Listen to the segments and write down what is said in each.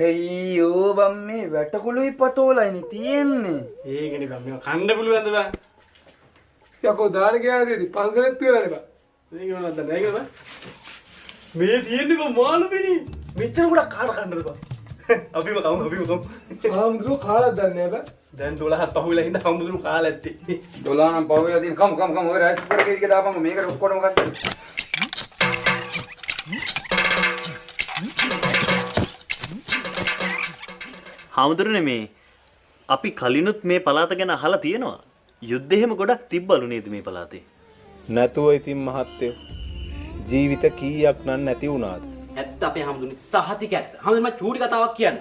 අයියෝ බම් මේ වැටකුළුයි පතෝලයිනේ තියෙන්නේ. ඒකනේ බම් මේක කන්න පුළුවන්ද බං? යකෝ දාන ගියාදීදී පන්සලෙත් තියලානේ බං. මේක මොනවද නේද බං? මේ තියෙන්නේ බං මාළුපිණි. මෙච්චර ගොඩක් කාට කන්නද බං? අපිම කමු. ආම්දුරු කාලක් දන්නේ නැහැ බං. දැන් 12ක් පහුවෙලා හින්දා හම්බුදුරු කාලා ඇත්තේ. 12 නම් පහුවෙලා තියෙන කමු ඔය රයිස් කුකර් එකේ ටික දාපන් මේකට ඔක්කොම ගන්න. හාමුදුරනේ මේ අපි කලිනුත් මේ පළාත ගැන අහලා තියෙනවා. යුද්ධ එහෙම ගොඩක් තිබ්බලු නේද මේ පළාතේ? නැතුව ඉතින් මහත්තයෝ ජීවිත කීයක් නම් නැති වුණාද? ඇත්ත අපේ හැමදුනේ සහතික ඇත්ත. හැමදෙම චූටි කතාවක් කියන්න.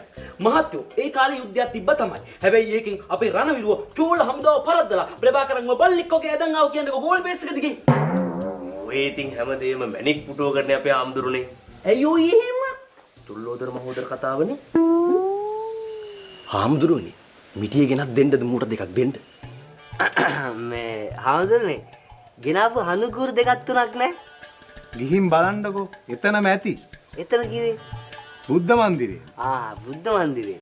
මහත්යෝ ඒ කාලේ යුද්ධයක් තිබ්බ තමයි. හැබැයි ඒකෙන් අපේ රණවිරුව චෝල හමුදාව පරද්දලා ප්‍රභාකරන්ව බල්ලික්කෝගේ ඇදන් ආව කියන්නකෝ ගෝල් බේස් එක දිගේ. ඔය ඉතින් හැමදේම මැනික් පුටුව කරන්නේ අපේ ආම්දුරුනේ. ඇයි ඔය එහෙම? තුල්ලෝදර මහෝදර කතාවනේ. ආම්දුරුනේ මිටිය ගෙනත් දෙන්නද මූට දෙකක් දෙන්න. මේ හාමුදුරනේ ගෙනාපු හඳුකුරු දෙකක් තුනක් නැහැ. ගිහින් බලන්නකෝ එතනම ඇති. එතන කිව්වේ බුද්ධ මන්දිරේ. බුද්ධ මන්දිරේ.